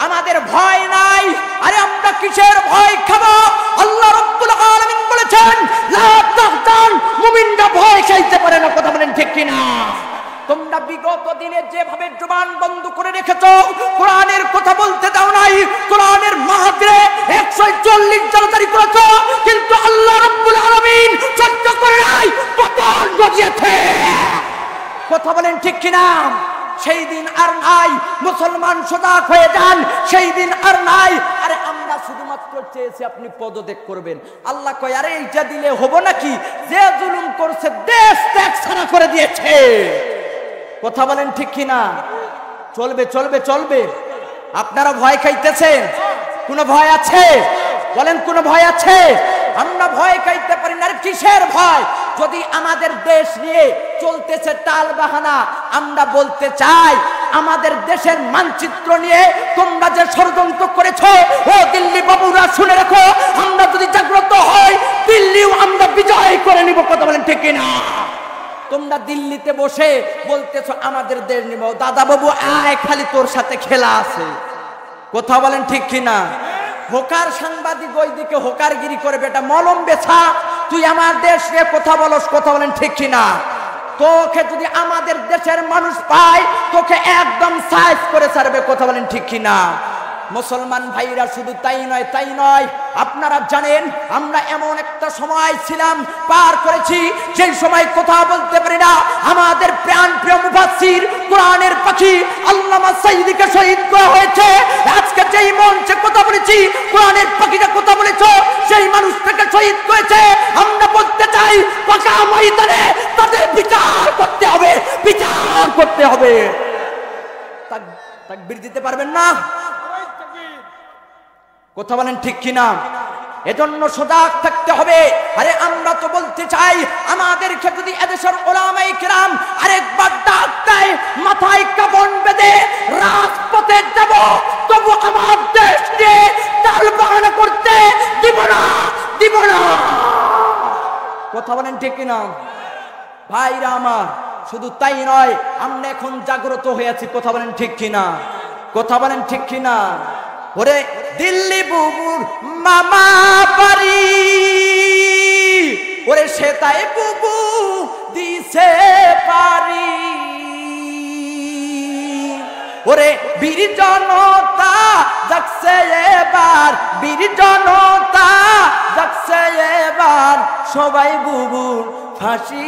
আমাদের ভয় নাই। আরে আমরা কিসের ভয় খাবো? আল্লাহ রাব্বুল আলামিন বলেছেন লা তাহজান, মুমিনরা ভয় খাইতে পারে না। কথা বলেন ঠিক কিনা? তোমরা বিগত দিনে যেভাবে জবান বন্ধ করে রেখেছো, কোরআনের কথা বলতে দাও নাই, কোরআনের মাহফিলে 140 জারি করেছো, কিন্তু আল্লাহ রাব্বুল আলামিন সহ্য করে নাই, পতন ঘটিয়েছে। কথা বলেন ঠিক কিনা? সেই দিন আর নাই। মুসলমান সজাগ হয়ে যান, সেই দিন আর নাই। আরে আমরা শুধুমাত্র চেয়েছি আপনি পদত্যাগ করবেন। আল্লাহ কয় আরে এইটা দিলে হবো নাকি? যে জুলুম করছে দেশ ত্যাগ ছাড়া করে দিয়েছে। কথা বলেন ঠিক কিনা? চলবে চলবে চলবে। আপনারা ভয় খাইতেছেন? কোনো ভয় আছে? বলেন কোনো ভয় আছে? আমরা ভয় খাইতে পারি না। কিসের ভয়? যদি আমাদের দেশ নিয়ে চলতেছে টাল বাহানা, আমরা বলতে চাই আমাদের দেশের মানচিত্র নিয়ে তোমরা যে ষড়যন্ত্র করেছো, ও দিল্লি বাবুরা শুনে রাখো, আমরা যদি জাগ্রত হই দিল্লিও আমরা বিজয় করে নিব। কথা বলেন ঠিক কিনা? তোমরা দিল্লিতে বসে বলতেছো আমাদের দেশ নিব, দাদা বাবু আয় খালি তোর সাথে খেলা আছে। কথা বলেন ঠিক কিনা? হোকার সাংবাদিক ওইদিকে হোকারগিরি করে বেটা মলম বেছা, তুই আমার দেশ নিয়ে কথা বলস। কথা বলেন ঠিক কিনা? তোকে যদি আমাদের দেশের মানুষ পায় তোকে একদম সাইজ করে ছাড়বে। কথা বলেন ঠিক কিনা? মুসলমান ভাইরা শুধু তাই নয়, আপনারা জানেন আমরা এমন একটা সময় ছিলাম, পার করেছি, সেই সময় কথা বলতে পারি না। আমাদের প্রাণ প্রিয় মুফাসসির, কোরআনের পাখি আল্লামা সাইয়্যিদকে শহীদ করা হয়েছে। আজকে যেই মঞ্চে কথা বলেছি, কোরআনের পাখিটা কথা বলেছ, সেই মানুষটাকে শহীদ করেছে। আমরা বলতে চাই পাকা ময়দানে তাদের বিচার করতে হবে, বিচার করতে হবে। তাকবীর দিতে পারবেন না? কথা বলেন ঠিক কিনা? এজন্য সজাগ থাকতে হবে। আরে আমরা তো বলতে চাই আমাদেরকে যদি এদেশের উলামায়ে কেরাম আরেকবার ডাক দেয়, মাথায় কাফন বেঁধে রাজপথে যাব, তবু আমার দেশকে টালবাহানা করতে দিব না। কথা বলেন ঠিক কিনা? ভাইরা আমার, শুধু তাই নয়, আমরা এখন জাগ্রত হয়েছি। কথা বলেন ঠিক কিনা? কথা বলেন ঠিক কিনা? ওরে দিল্লি বুবুর মামা বাড়ি, ওরে সেটাই বুবু দিছে পারি, ওরে বীর জনতা জাগছে এবার, বীর জনতা জাগছে এবার, সবাই বুবুর ফাঁসি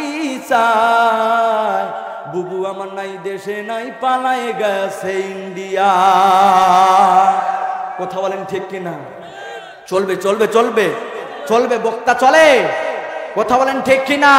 চায়। বুবু আমার নাই দেশে নাই, পালায়ে গেছে ইন্ডিয়া। কথা বলেন ঠিক কিনা? চলবে চলবে চলবে চলবে, বক্তা চলে। কথা বলেন ঠিক কিনা?